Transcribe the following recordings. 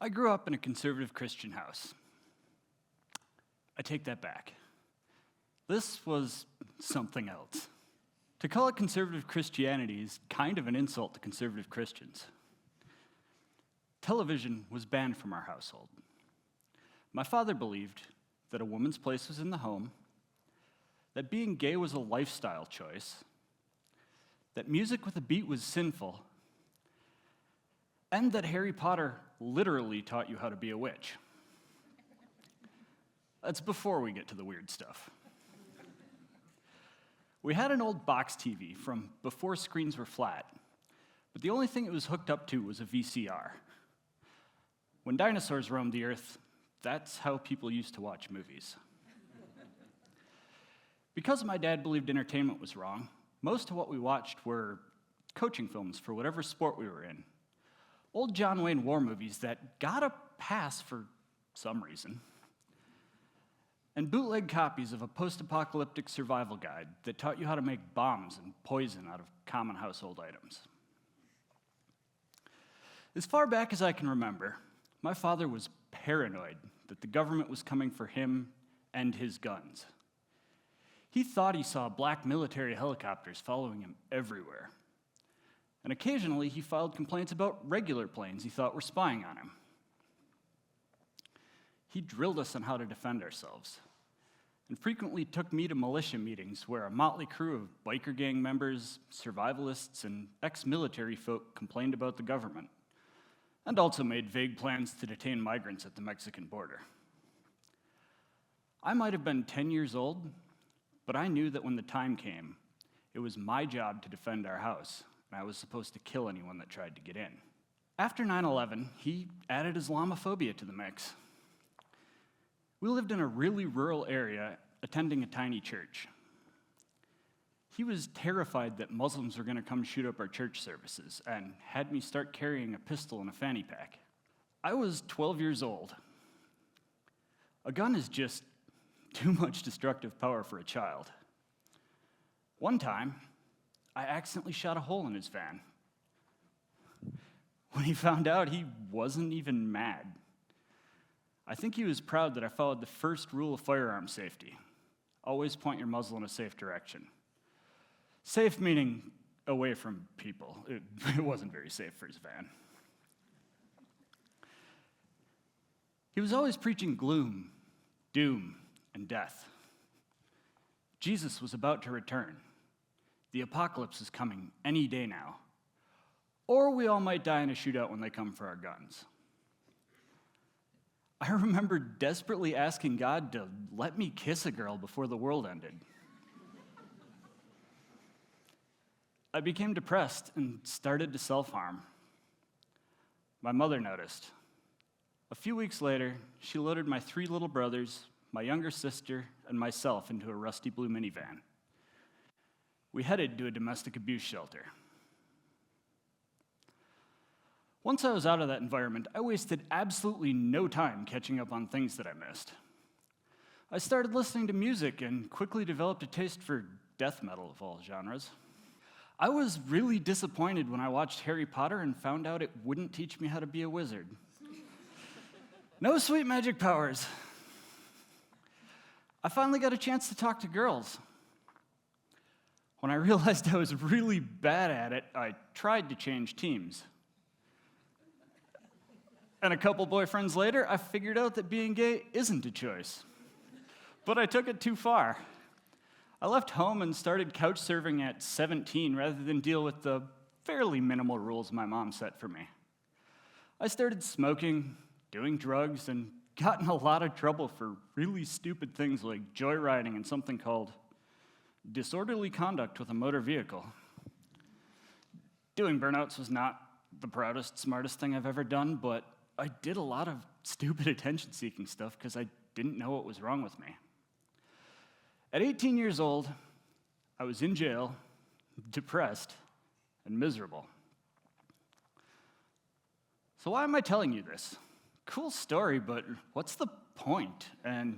I grew up in a conservative Christian house. I take that back. This was something else. To call it conservative Christianity is kind of an insult to conservative Christians. Television was banned from our household. My father believed that a woman's place was in the home, that being gay was a lifestyle choice, that music with a beat was sinful, and that Harry Potter literally taught you how to be a witch. That's before we get to the weird stuff. We had an old box TV from before screens were flat, but the only thing it was hooked up to was a VCR. When dinosaurs roamed the earth, that's how people used to watch movies. Because my dad believed entertainment was wrong, most of what we watched were coaching films for whatever sport we were in. Old John Wayne war movies that got a pass for some reason. And bootleg copies of a post-apocalyptic survival guide that taught you how to make bombs and poison out of common household items. As far back as I can remember, my father was paranoid that the government was coming for him and his guns. He thought he saw black military helicopters following him everywhere. And occasionally he filed complaints about regular planes he thought were spying on him. He drilled us on how to defend ourselves, and frequently took me to militia meetings where a motley crew of biker gang members, survivalists, and ex-military folk complained about the government, and also made vague plans to detain migrants at the Mexican border. I might have been 10 years old, but I knew that when the time came, it was my job to defend our house, and I was supposed to kill anyone that tried to get in. After 9/11, he added Islamophobia to the mix. We lived in a really rural area, attending a tiny church. He was terrified that Muslims were going to come shoot up our church services and had me start carrying a pistol in a fanny pack. I was 12 years old. A gun is just too much destructive power for a child. One time, I accidentally shot a hole in his van. When he found out, he wasn't even mad. I think he was proud that I followed the first rule of firearm safety. Always point your muzzle in a safe direction. Safe meaning away from people. It wasn't very safe for his van. He was always preaching gloom, doom, and death. Jesus was about to return. The apocalypse is coming any day now. Or we all might die in a shootout when they come for our guns. I remember desperately asking God to let me kiss a girl before the world ended. I became depressed and started to self-harm. My mother noticed. A few weeks later, she loaded my 3 little brothers, my younger sister, and myself into a rusty blue minivan. We headed to a domestic abuse shelter. Once I was out of that environment, I wasted absolutely no time catching up on things that I missed. I started listening to music and quickly developed a taste for death metal of all genres. I was really disappointed when I watched Harry Potter and found out it wouldn't teach me how to be a wizard. No sweet magic powers. I finally got a chance to talk to girls. When I realized I was really bad at it, I tried to change teams. And a couple boyfriends later, I figured out that being gay isn't a choice. But I took it too far. I left home and started couch surfing at 17 rather than deal with the fairly minimal rules my mom set for me. I started smoking, doing drugs, and got in a lot of trouble for really stupid things like joyriding and something called disorderly conduct with a motor vehicle. Doing burnouts was not the proudest, smartest thing I've ever done, but I did a lot of stupid attention-seeking stuff because I didn't know what was wrong with me. At 18 years old, I was in jail, depressed, and miserable. So why am I telling you this? Cool story, but what's the point, and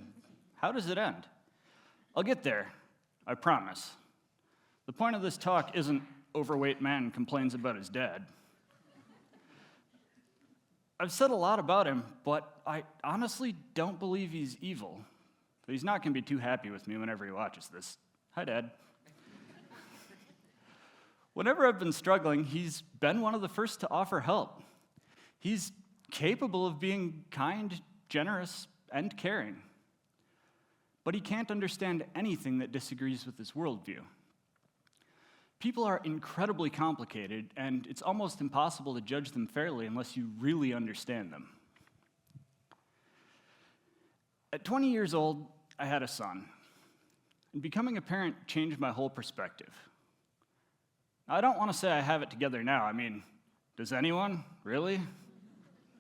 how does it end? I'll get there, I promise. The point of this talk isn't overweight man complains about his dad. I've said a lot about him, but I honestly don't believe he's evil. But he's not going to be too happy with me whenever he watches this. Hi, Dad. Whenever I've been struggling, he's been one of the first to offer help. He's capable of being kind, generous, and caring. But he can't understand anything that disagrees with his worldview. People are incredibly complicated, and it's almost impossible to judge them fairly unless you really understand them. At 20 years old, I had a son, and becoming a parent changed my whole perspective. I don't want to say I have it together now. I mean, does anyone? Really?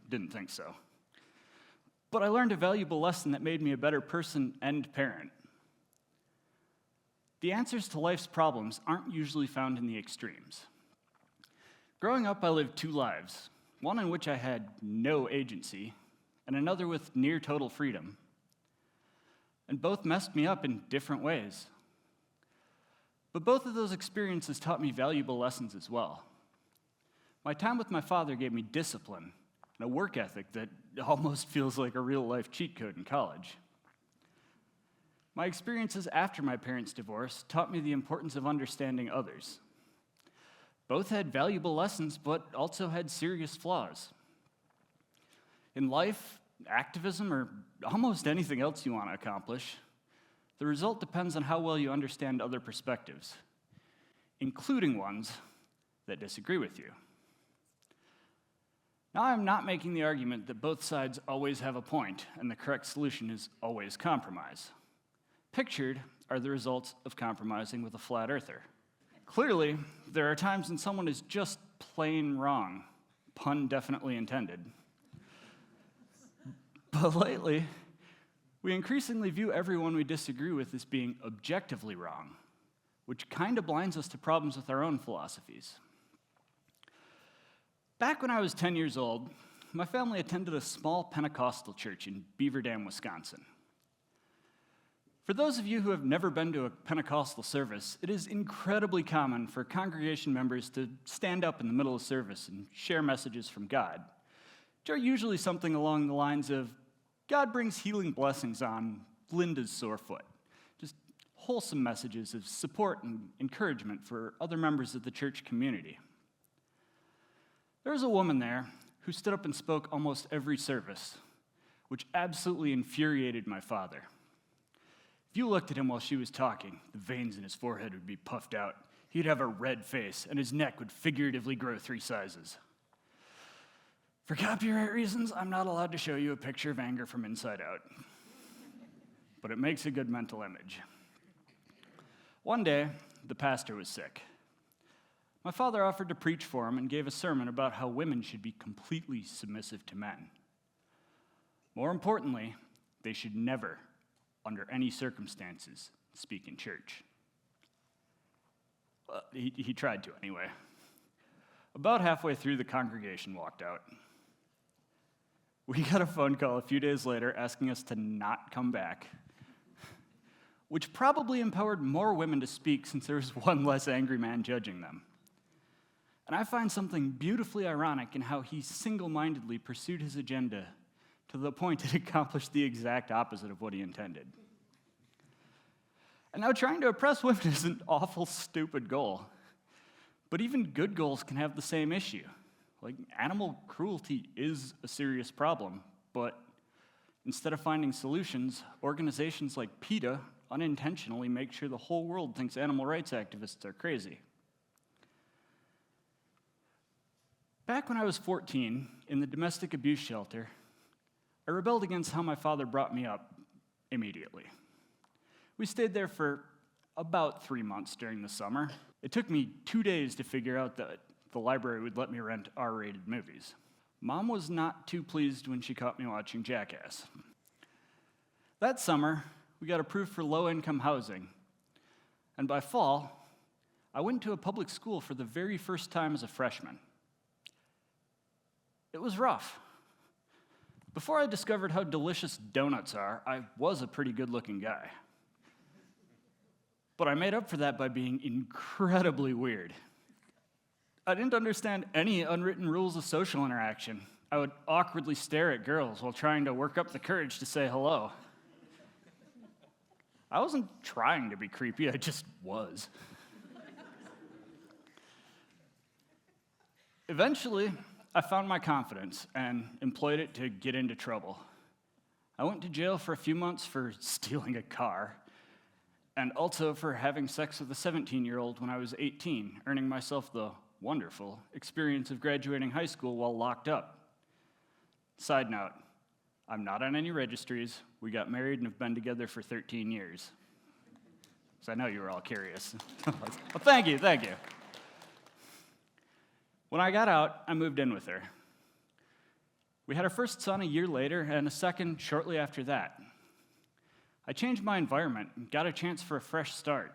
Didn't think so. But I learned a valuable lesson that made me a better person and parent. The answers to life's problems aren't usually found in the extremes. Growing up, I lived two lives, one in which I had no agency, and another with near total freedom. And both messed me up in different ways. But both of those experiences taught me valuable lessons as well. My time with my father gave me discipline and a work ethic that almost feels like a real-life cheat code in college. My experiences after my parents' divorce taught me the importance of understanding others. Both had valuable lessons, but also had serious flaws. In life, activism, or almost anything else you want to accomplish, the result depends on how well you understand other perspectives, including ones that disagree with you. Now, I'm not making the argument that both sides always have a point and the correct solution is always compromise. Pictured are the results of compromising with a flat earther. Clearly, there are times when someone is just plain wrong, pun definitely intended. But lately, we increasingly view everyone we disagree with as being objectively wrong, which kind of blinds us to problems with our own philosophies. Back when I was 10 years old, my family attended a small Pentecostal church in Beaver Dam, Wisconsin. For those of you who have never been to a Pentecostal service, it is incredibly common for congregation members to stand up in the middle of service and share messages from God, which are usually something along the lines of, God brings healing blessings on Linda's sore foot. Just wholesome messages of support and encouragement for other members of the church community. There was a woman there who stood up and spoke almost every service, which absolutely infuriated my father. If you looked at him while she was talking, the veins in his forehead would be puffed out. He'd have a red face, and his neck would figuratively grow 3 sizes. For copyright reasons, I'm not allowed to show you a picture of anger from inside out. But it makes a good mental image. One day, the pastor was sick. My father offered to preach for him and gave a sermon about how women should be completely submissive to men. More importantly, they should never, under any circumstances, speak in church. Well, he tried to anyway. About halfway through, the congregation walked out. We got a phone call a few days later asking us to not come back, which probably empowered more women to speak since there was one less angry man judging them. And I find something beautifully ironic in how he single-mindedly pursued his agenda to the point it accomplished the exact opposite of what he intended. And now trying to oppress women is an awful, stupid goal. But even good goals can have the same issue. Like, animal cruelty is a serious problem, but instead of finding solutions, organizations like PETA unintentionally make sure the whole world thinks animal rights activists are crazy. Back when I was 14, in the domestic abuse shelter, I rebelled against how my father brought me up immediately. We stayed there for about 3 months during the summer. It took me 2 days to figure out that the library would let me rent R-rated movies. Mom was not too pleased when she caught me watching Jackass. That summer, we got approved for low-income housing, and by fall, I went to a public school for the very first time as a freshman. It was rough. Before I discovered how delicious donuts are, I was a pretty good-looking guy. But I made up for that by being incredibly weird. I didn't understand any unwritten rules of social interaction. I would awkwardly stare at girls while trying to work up the courage to say hello. I wasn't trying to be creepy, I just was. Eventually, I found my confidence and employed it to get into trouble. I went to jail for a few months for stealing a car, and also for having sex with a 17-year-old when I was 18, earning myself the wonderful experience of graduating high school while locked up. Side note, I'm not on any registries. We got married and have been together for 13 years. So I know you were all curious. Well, thank you. When I got out, I moved in with her. We had our first son a year later and a second shortly after that. I changed my environment and got a chance for a fresh start.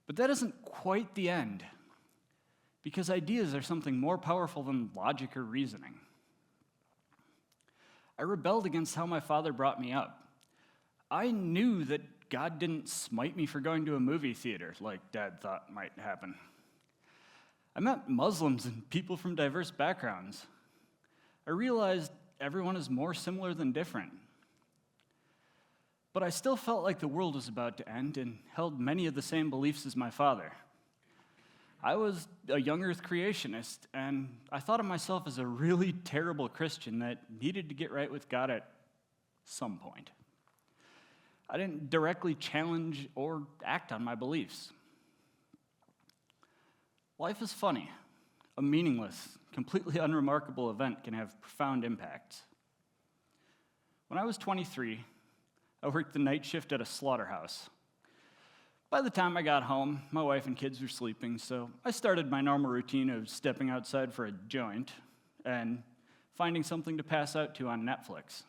But that isn't quite the end, because ideas are something more powerful than logic or reasoning. I rebelled against how my father brought me up. I knew that God didn't smite me for going to a movie theater like Dad thought might happen. I met Muslims and people from diverse backgrounds. I realized everyone is more similar than different. But I still felt like the world was about to end and held many of the same beliefs as my father. I was a young earth creationist, and I thought of myself as a really terrible Christian that needed to get right with God at some point. I didn't directly challenge or act on my beliefs. Life is funny. A meaningless, completely unremarkable event can have profound impacts. When I was 23, I worked the night shift at a slaughterhouse. By the time I got home, my wife and kids were sleeping, so I started my normal routine of stepping outside for a joint and finding something to pass out to on Netflix.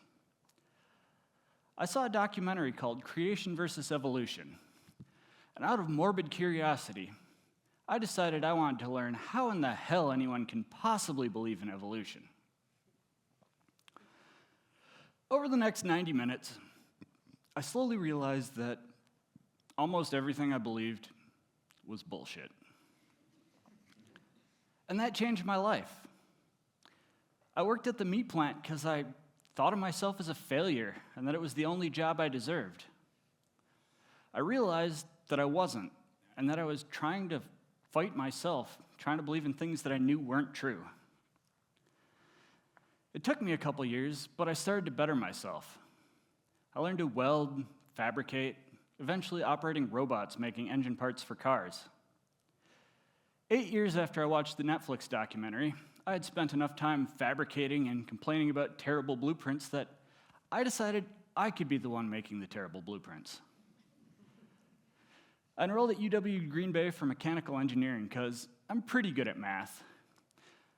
I saw a documentary called Creation versus Evolution, and out of morbid curiosity, I decided I wanted to learn how in the hell anyone can possibly believe in evolution. Over the next 90 minutes, I slowly realized that almost everything I believed was bullshit. And that changed my life. I worked at the meat plant because I thought of myself as a failure and that it was the only job I deserved. I realized that I wasn't, and that I was trying to fight myself, trying to believe in things that I knew weren't true. It took me a couple years, but I started to better myself. I learned to weld, fabricate, eventually operating robots making engine parts for cars. 8 years after I watched the Netflix documentary, I had spent enough time fabricating and complaining about terrible blueprints that I decided I could be the one making the terrible blueprints. I enrolled at UW-Green Bay for mechanical engineering because I'm pretty good at math.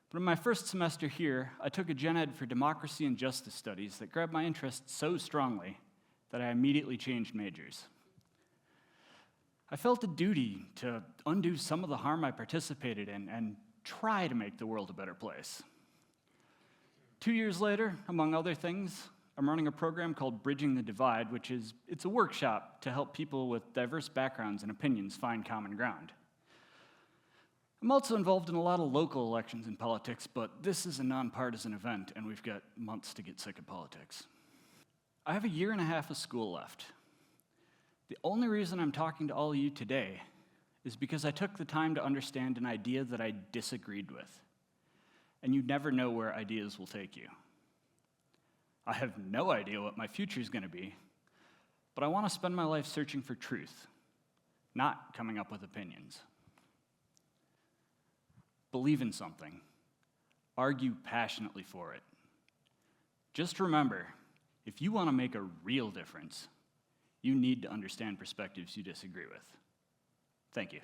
But in my first semester here, I took a gen ed for democracy and justice studies that grabbed my interest so strongly that I immediately changed majors. I felt a duty to undo some of the harm I participated in and try to make the world a better place. 2 years later, among other things, I'm running a program called Bridging the Divide, it's a workshop to help people with diverse backgrounds and opinions find common ground. I'm also involved in a lot of local elections and politics, but this is a nonpartisan event, and we've got months to get sick of politics. I have a year and a half of school left. The only reason I'm talking to all of you today is because I took the time to understand an idea that I disagreed with. And you never know where ideas will take you. I have no idea what my future is going to be, but I want to spend my life searching for truth, not coming up with opinions. Believe in something. Argue passionately for it. Just remember, if you want to make a real difference, you need to understand perspectives you disagree with. Thank you.